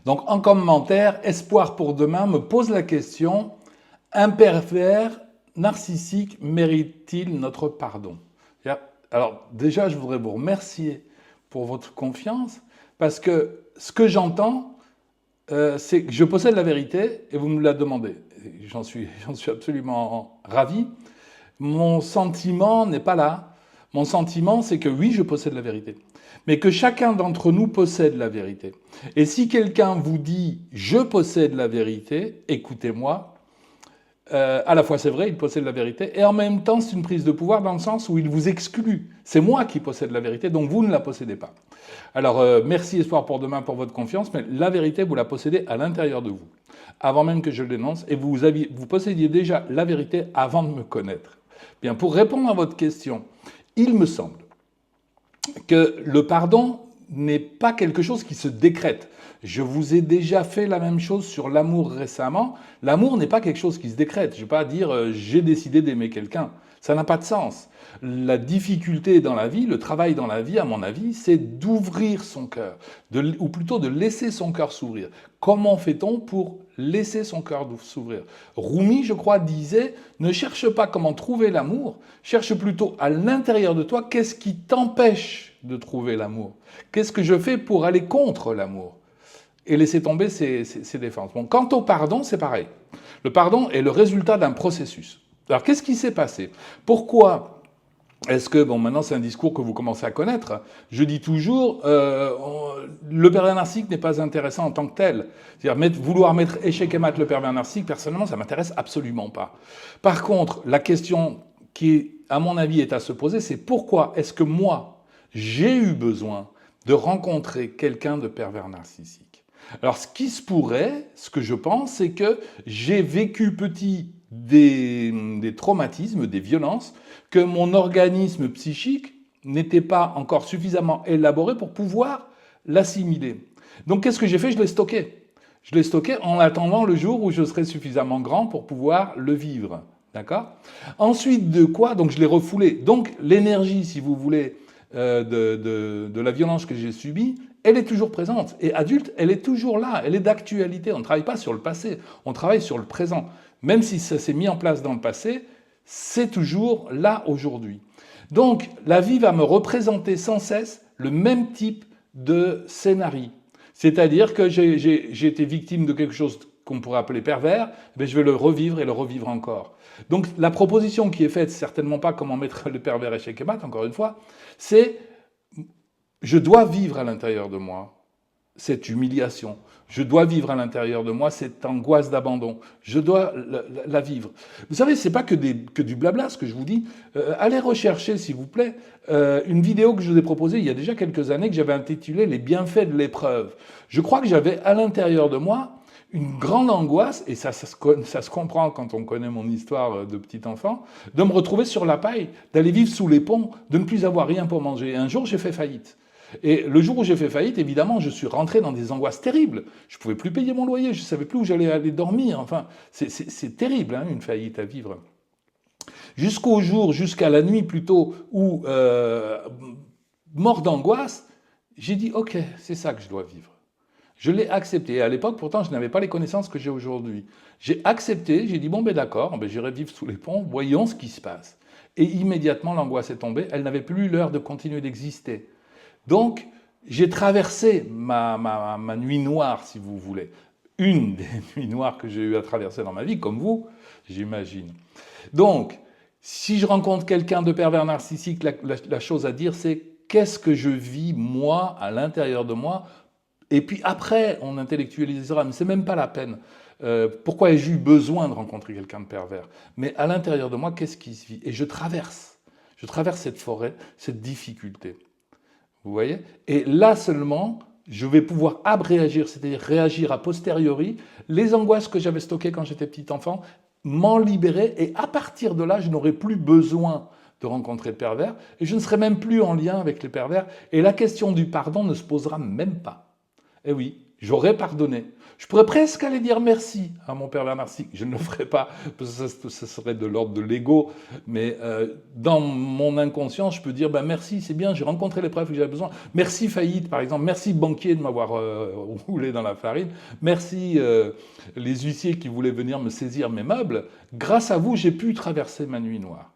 Donc en commentaire, Espoir pour demain me pose la question, un pervers narcissique mérite-t-il notre pardon? Alors déjà, je voudrais vous remercier pour votre confiance, parce que ce que j'entends, c'est que je possède la vérité et vous me la demandez. J'en suis absolument ravi. Mon sentiment n'est pas là. Mon sentiment, c'est que oui, je possède la vérité, mais que chacun d'entre nous possède la vérité. Et si quelqu'un vous dit « je possède la vérité », écoutez-moi, à la fois c'est vrai, il possède la vérité, et en même temps c'est une prise de pouvoir dans le sens où il vous exclut. C'est moi qui possède la vérité, donc vous ne la possédez pas. Alors merci Espoir pour demain pour votre confiance, mais la vérité vous la possédez à l'intérieur de vous, avant même que je le dénonce, et vous possédiez déjà la vérité avant de me connaître. Bien, pour répondre à votre question, il me semble que le pardon n'est pas quelque chose qui se décrète. Je vous ai déjà fait la même chose sur l'amour récemment. L'amour n'est pas quelque chose qui se décrète. Je ne vais pas dire j'ai décidé d'aimer quelqu'un. Ça n'a pas de sens. La difficulté dans la vie, le travail dans la vie, à mon avis, c'est d'ouvrir son cœur, ou plutôt de laisser son cœur s'ouvrir. Comment fait-on pour laisser son cœur s'ouvrir? Rumi, je crois, disait « Ne cherche pas comment trouver l'amour, cherche plutôt à l'intérieur de toi qu'est-ce qui t'empêche de trouver l'amour. Qu'est-ce que je fais pour aller contre l'amour ?» Et laisser tomber ses défenses. Bon, quant au pardon, c'est pareil. Le pardon est le résultat d'un processus. Alors, qu'est-ce qui s'est passé? Pourquoi est-ce que, bon, maintenant c'est un discours que vous commencez à connaître, je dis toujours, le pervers narcissique n'est pas intéressant en tant que tel. C'est-à-dire, vouloir mettre échec et mat le pervers narcissique, personnellement, ça m'intéresse absolument pas. Par contre, la question qui, à mon avis, est à se poser, c'est pourquoi est-ce que moi, j'ai eu besoin de rencontrer quelqu'un de pervers narcissique? Alors, ce qui se pourrait, ce que je pense, c'est que j'ai vécu petit des traumatismes, des violences, que mon organisme psychique n'était pas encore suffisamment élaboré pour pouvoir l'assimiler. Donc, qu'est-ce que j'ai fait? Je l'ai stocké. Je l'ai stocké en attendant le jour où je serai suffisamment grand pour pouvoir le vivre. D'accord? Ensuite de quoi? Donc, je l'ai refoulé. Donc, l'énergie, si vous voulez, de la violence que j'ai subie, elle est toujours présente. Et adulte, elle est toujours là, elle est d'actualité. On ne travaille pas sur le passé, on travaille sur le présent. Même si ça s'est mis en place dans le passé, c'est toujours là aujourd'hui. Donc, la vie va me représenter sans cesse le même type de scénario. C'est-à-dire que j'ai été victime de quelque chose qu'on pourrait appeler pervers, mais je vais le revivre et le revivre encore. Donc la proposition qui est faite, certainement pas comment mettre le pervers échec et mat, encore une fois, c'est je dois vivre à l'intérieur de moi cette humiliation. Je dois vivre à l'intérieur de moi cette angoisse d'abandon. Je dois la vivre. Vous savez, c'est pas que du blabla ce que je vous dis. Allez rechercher, s'il vous plaît, une vidéo que je vous ai proposée il y a déjà quelques années que j'avais intitulée « Les bienfaits de l'épreuve ». Je crois que j'avais à l'intérieur de moi une grande angoisse, et ça se comprend quand on connaît mon histoire de petit enfant, de me retrouver sur la paille, d'aller vivre sous les ponts, de ne plus avoir rien pour manger. Et un jour, j'ai fait faillite. Et le jour où j'ai fait faillite, évidemment, je suis rentré dans des angoisses terribles. Je ne pouvais plus payer mon loyer, je ne savais plus où j'allais aller dormir. Enfin, c'est terrible, hein, une faillite à vivre. Jusqu'au jour, jusqu'à la nuit plutôt, où, mort d'angoisse, j'ai dit « Ok, c'est ça que je dois vivre ». Je l'ai accepté. Et à l'époque, pourtant, je n'avais pas les connaissances que j'ai aujourd'hui. J'ai accepté, j'ai dit « Bon, ben d'accord, ben, j'irai vivre sous les ponts, voyons ce qui se passe ». Et immédiatement, l'angoisse est tombée. Elle n'avait plus l'heure de continuer d'exister. Donc, j'ai traversé ma nuit noire, si vous voulez. Une des nuits noires que j'ai eu à traverser dans ma vie, comme vous, j'imagine. Donc, si je rencontre quelqu'un de pervers narcissique, la chose à dire, c'est qu'est-ce que je vis, moi, à l'intérieur de moi? Et puis après, on intellectualisera, mais c'est même pas la peine. Pourquoi ai-je eu besoin de rencontrer quelqu'un de pervers? Mais à l'intérieur de moi, qu'est-ce qui se vit? Et je traverse cette forêt, cette difficulté. Vous voyez? Et là seulement, je vais pouvoir abréagir, c'est-à-dire réagir a posteriori, les angoisses que j'avais stockées quand j'étais petit enfant, m'en libérer, et à partir de là, je n'aurai plus besoin de rencontrer le pervers, et je ne serai même plus en lien avec les pervers, et la question du pardon ne se posera même pas. Eh oui, J'aurais pardonné. Je pourrais presque aller dire merci à mon pervers narcissique. Je ne le ferai pas, parce que ça serait de l'ordre de l'ego. Mais dans mon inconscient, je peux dire merci, c'est bien, j'ai rencontré les preuves que j'avais besoin. Merci faillite, par exemple. Merci banquier de m'avoir roulé dans la farine. Merci les huissiers qui voulaient venir me saisir mes meubles. Grâce à vous, j'ai pu traverser ma nuit noire.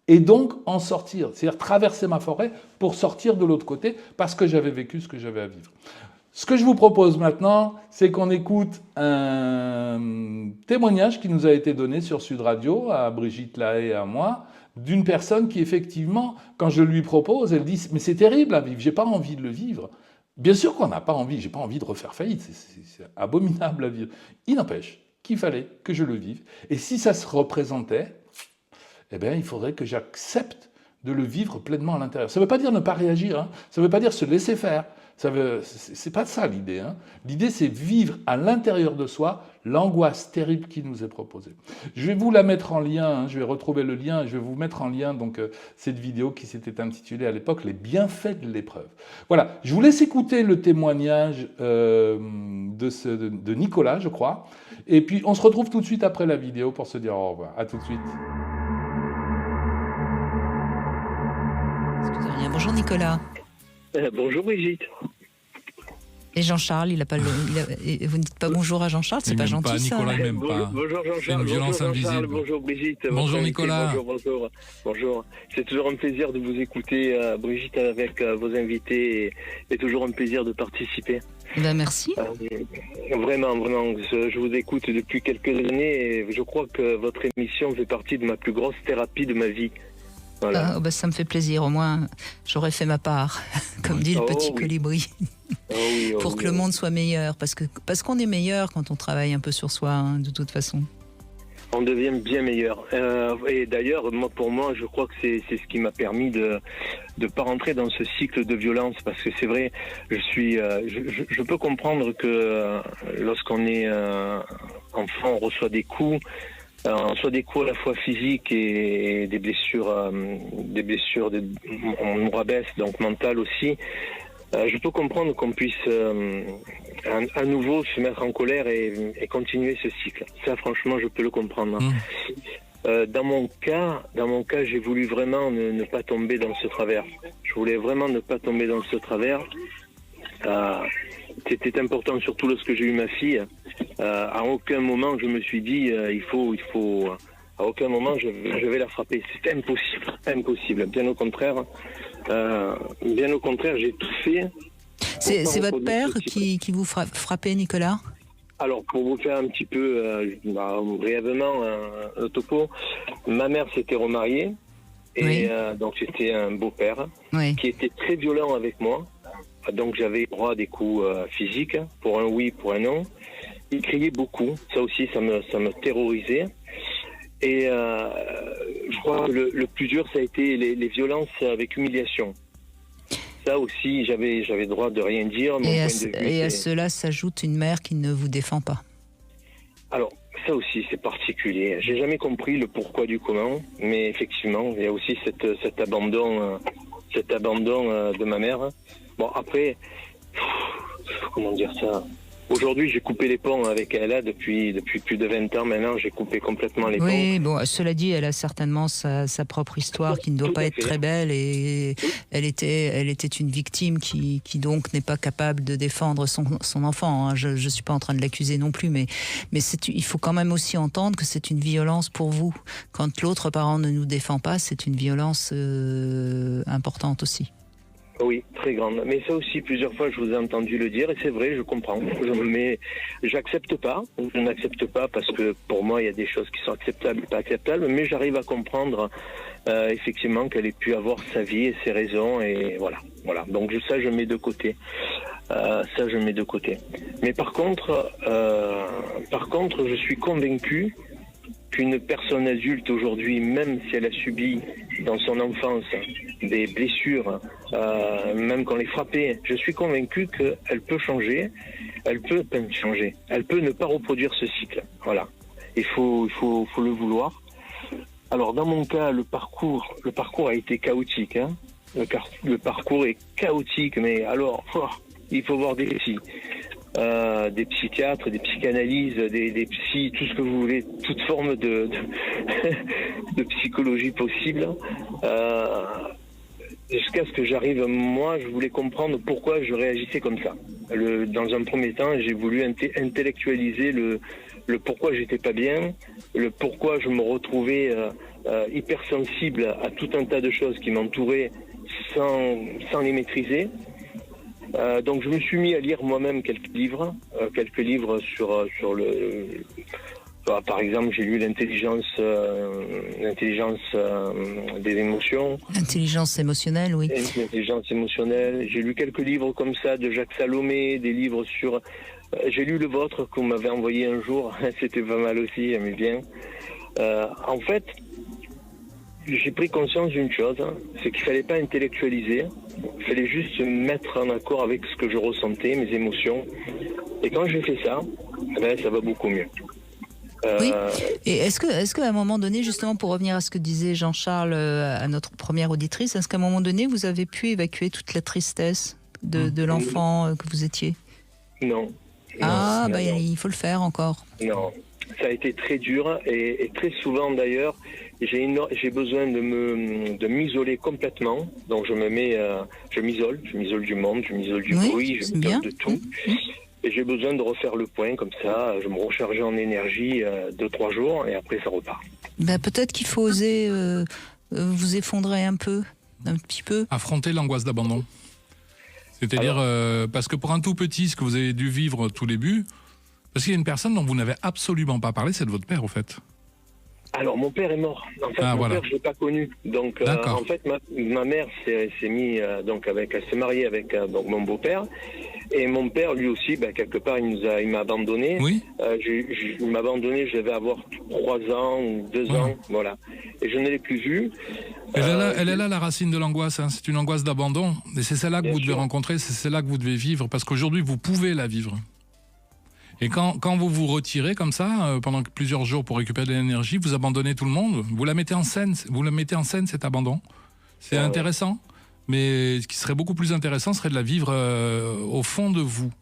Et donc en sortir, c'est-à-dire traverser ma forêt pour sortir de l'autre côté, parce que j'avais vécu ce que j'avais à vivre. Ce que je vous propose maintenant, c'est qu'on écoute un témoignage qui nous a été donné sur Sud Radio, à Brigitte Lahaye et à moi, d'une personne qui effectivement, quand je lui propose, elle dit « mais c'est terrible à vivre, j'ai pas envie de le vivre ». Bien sûr qu'on n'a pas envie, j'ai pas envie de refaire faillite, c'est abominable à vivre. Il n'empêche qu'il fallait que je le vive. Et si ça se représentait, eh bien, il faudrait que j'accepte de le vivre pleinement à l'intérieur. Ça ne veut pas dire ne pas réagir, hein. Ça ne veut pas dire se laisser faire. C'est pas ça l'idée. Hein. L'idée, c'est vivre à l'intérieur de soi l'angoisse terrible qui nous est proposée. Je vais vous la mettre en lien, hein. Je vais retrouver le lien, je vais vous mettre en lien donc cette vidéo qui s'était intitulée à l'époque « Les bienfaits de l'épreuve ». Voilà, je vous laisse écouter le témoignage de Nicolas, je crois, et puis on se retrouve tout de suite après la vidéo pour se dire au revoir. À tout de suite. Bonjour Nicolas. Bonjour Brigitte. Et Jean-Charles, il a pas vous ne dites pas bonjour à Jean-Charles, c'est pas gentil pas, ça. Nicolas, il m'aime pas. Bonjour Jean-Charles. C'est une violence invisible. Bonjour Brigitte. Bonjour Nicolas. Bonjour. C'est toujours un plaisir de vous écouter, Brigitte, avec vos invités, et toujours un plaisir de participer. Merci. Vraiment, je vous écoute depuis quelques années et je crois que votre émission fait partie de ma plus grosse thérapie de ma vie. Voilà. Ça me fait plaisir, au moins j'aurais fait ma part, comme dit le petit colibri, pour que le monde soit meilleur, parce qu'on est meilleur quand on travaille un peu sur soi, hein, de toute façon. On devient bien meilleur. Et d'ailleurs, pour moi, je crois que c'est ce qui m'a permis de pas rentrer dans ce cycle de violence, parce que c'est vrai, je peux comprendre que lorsqu'on est enfant, on reçoit des coups. On reçoit des coups à la fois physiques et des blessures, on nous rabaisse, donc mentales aussi. Je peux comprendre qu'on puisse à nouveau se mettre en colère et continuer ce cycle. Ça, franchement, je peux le comprendre. Dans mon cas, j'ai voulu vraiment ne pas tomber dans ce travers. Je voulais vraiment ne pas tomber dans ce travers. C'était important, surtout lorsque j'ai eu ma fille. À aucun moment je me suis dit à aucun moment je vais la frapper. C'était impossible. Bien au contraire, j'ai tout fait. C'est votre père qui vous frappait, Nicolas ? Alors, pour vous faire un petit peu brièvement un topo, ma mère s'était remariée et donc c'était un beau-père qui était très violent avec moi. Donc j'avais droit à des coups physiques, pour un oui, pour un non. Il criait beaucoup, ça aussi ça me terrorisait. Et je crois que le plus dur, ça a été les violences avec humiliation. Ça aussi, j'avais le droit de rien dire. Et à cela s'ajoute une mère qui ne vous défend pas. Alors, ça aussi, c'est particulier. J'ai jamais compris le pourquoi du comment, mais effectivement, il y a aussi cet abandon de ma mère. Bon, après, comment dire ça ? Aujourd'hui, j'ai coupé les ponts avec elle depuis plus de 20 ans maintenant. J'ai coupé complètement les ponts. Oui, bon, cela dit, elle a certainement sa propre histoire qui ne doit pas être très belle, et elle était une victime qui donc n'est pas capable de défendre son enfant. Hein. Je suis pas en train de l'accuser non plus, mais il faut quand même aussi entendre que c'est une violence pour vous. Quand l'autre parent ne nous défend pas, c'est une violence importante aussi. Oui, très grande. Mais ça aussi, plusieurs fois, je vous ai entendu le dire, et c'est vrai, je comprends. Mais j'accepte pas. Je n'accepte pas parce que pour moi, il y a des choses qui sont acceptables et pas acceptables, mais j'arrive à comprendre effectivement qu'elle ait pu avoir sa vie et ses raisons, et voilà. Donc ça, je mets de côté. Mais par contre, je suis convaincu qu'une personne adulte aujourd'hui, même si elle a subi dans son enfance des blessures, même quand elle est frappée, je suis convaincu qu'elle peut changer, elle peut ne pas reproduire ce cycle. Voilà. Il faut le vouloir. Alors dans mon cas, le parcours a été chaotique. Hein. Le parcours est chaotique, mais alors, il faut voir des filles. des psychiatres, des psychanalyses, des psys, tout ce que vous voulez, toute forme de psychologie possible. Jusqu'à ce que j'arrive, moi, je voulais comprendre pourquoi je réagissais comme ça. Dans un premier temps, j'ai voulu intellectualiser le pourquoi j'étais pas bien, le pourquoi je me retrouvais hypersensible à tout un tas de choses qui m'entouraient sans les maîtriser. Donc je me suis mis à lire moi-même quelques livres sur le... Par exemple, j'ai lu l'intelligence des émotions. L'intelligence émotionnelle, oui. L'intelligence émotionnelle. J'ai lu quelques livres comme ça de Jacques Salomé, des livres sur... j'ai lu le vôtre qu'on m'avait envoyé un jour. C'était pas mal aussi, j'aimais bien. En fait, j'ai pris conscience d'une chose, c'est qu'il fallait pas intellectualiser. Il fallait juste se mettre en accord avec ce que je ressentais, mes émotions. Et quand j'ai fait ça, ça va beaucoup mieux. Oui. Et est-ce qu'à un moment donné, justement, pour revenir à ce que disait Jean-Charles, à notre première auditrice, est-ce qu'à un moment donné, vous avez pu évacuer toute la tristesse de l'enfant que vous étiez ? Non. Non. Il faut le faire encore. Non, ça a été très dur et très souvent d'ailleurs, j'ai besoin de m'isoler complètement. Donc je m'isole du monde, je m'isole du bruit, je m'isole de tout. Et j'ai besoin de refaire le point comme ça, je me recharge en énergie 2-3 jours et après ça repart. Peut-être qu'il faut oser vous effondrer un petit peu. Affronter l'angoisse d'abandon. C'est-à-dire, parce que pour un tout petit, ce que vous avez dû vivre au tout début, parce qu'il y a une personne dont vous n'avez absolument pas parlé, c'est de votre père, au fait. Alors, mon père est mort. En fait, mon père, je ne l'ai pas connu. Donc, en fait, ma mère s'est mariée avec mon beau-père. Et mon père, lui aussi, quelque part, il m'a abandonné. Oui. Il m'a abandonné, je devais avoir 3 ans ou 2 ans, voilà. Et je ne l'ai plus vu. Elle est là la racine de l'angoisse, hein. C'est une angoisse d'abandon. Et c'est celle-là que vous devez rencontrer, c'est celle-là que vous devez vivre, parce qu'aujourd'hui, vous pouvez la vivre. Et quand vous vous retirez comme ça, pendant plusieurs jours pour récupérer de l'énergie, vous abandonnez tout le monde, vous la mettez en scène, cet abandon. C'est intéressant. Mais ce qui serait beaucoup plus intéressant serait de la vivre au fond de vous.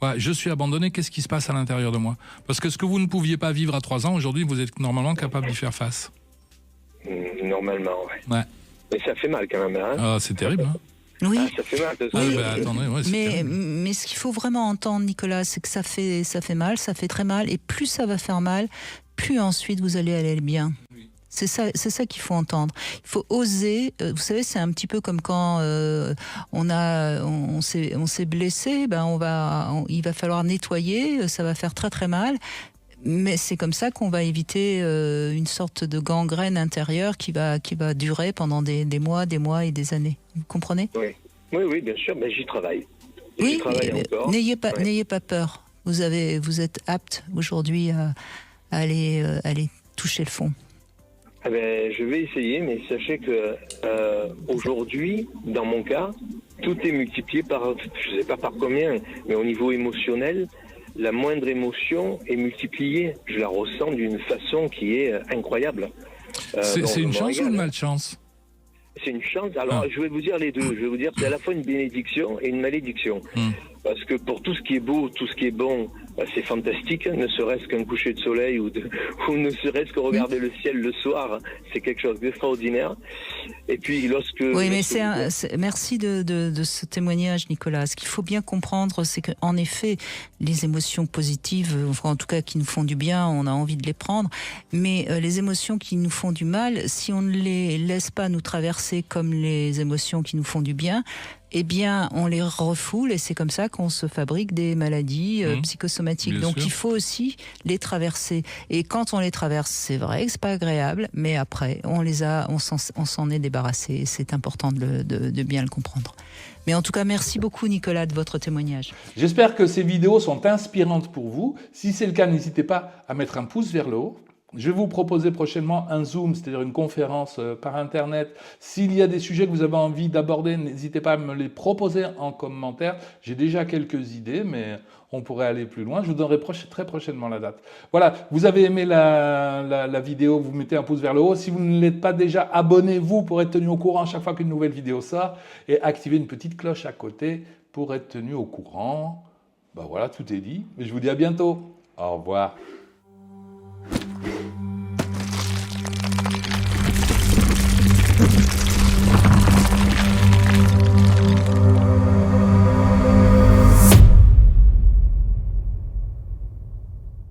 Ouais, je suis abandonné, qu'est-ce qui se passe à l'intérieur de moi ? Parce que ce que vous ne pouviez pas vivre à 3 ans, aujourd'hui, vous êtes normalement capable d'y faire face. Normalement, oui. Ouais. Mais ça fait mal quand même. Hein. Ah, c'est terrible. Hein. Oui. Ça fait mal. Attendez, mais ce qu'il faut vraiment entendre, Nicolas, c'est que ça fait mal, ça fait très mal. Et plus ça va faire mal, plus ensuite vous allez aller bien. Oui. C'est ça qu'il faut entendre. Il faut oser. Vous savez, c'est un petit peu comme quand on s'est blessé. Il va falloir nettoyer. Ça va faire très très mal. Mais c'est comme ça qu'on va éviter une sorte de gangrène intérieure qui va durer pendant des mois et des années. Vous comprenez ? Oui, bien sûr. Mais j'y travaille. Oui, encore. N'ayez pas peur. Vous êtes apte aujourd'hui à aller toucher le fond. Je vais essayer, mais sachez que aujourd'hui, dans mon cas, tout est multiplié par, je ne sais pas par combien, mais au niveau émotionnel, la moindre émotion est multipliée. Je la ressens d'une façon qui est incroyable. C'est une chance ou une malchance ? C'est une chance. Alors, je vais vous dire les deux. Je vais vous dire, c'est à la fois une bénédiction et une malédiction. Parce que pour tout ce qui est beau, tout ce qui est bon, c'est fantastique, ne serait-ce qu'un coucher de soleil ou ne serait-ce que regarder le ciel le soir, c'est quelque chose d'extraordinaire. Et puis lorsque... Oui, mais merci de ce témoignage, Nicolas. Ce qu'il faut bien comprendre, c'est qu'en effet, les émotions positives, enfin, en tout cas qui nous font du bien, on a envie de les prendre, mais les émotions qui nous font du mal, si on ne les laisse pas nous traverser comme les émotions qui nous font du bien, eh bien, on les refoule et c'est comme ça qu'on se fabrique des maladies psychosomatiques. Bien Donc, sûr. Il faut aussi les traverser. Et quand on les traverse, c'est vrai que c'est pas agréable, mais après, on s'en est débarrassé. C'est important de bien le comprendre. Mais en tout cas, merci beaucoup, Nicolas, de votre témoignage. J'espère que ces vidéos sont inspirantes pour vous. Si c'est le cas, n'hésitez pas à mettre un pouce vers le haut. Je vais vous proposer prochainement un Zoom, c'est-à-dire une conférence par Internet. S'il y a des sujets que vous avez envie d'aborder, n'hésitez pas à me les proposer en commentaire. J'ai déjà quelques idées, mais on pourrait aller plus loin. Je vous donnerai très prochainement la date. Voilà, vous avez aimé la vidéo, vous mettez un pouce vers le haut. Si vous ne l'êtes pas déjà, abonnez-vous pour être tenu au courant chaque fois qu'une nouvelle vidéo sort. Et activez une petite cloche à côté pour être tenu au courant. Ben voilà, tout est dit. Et je vous dis à bientôt. Au revoir.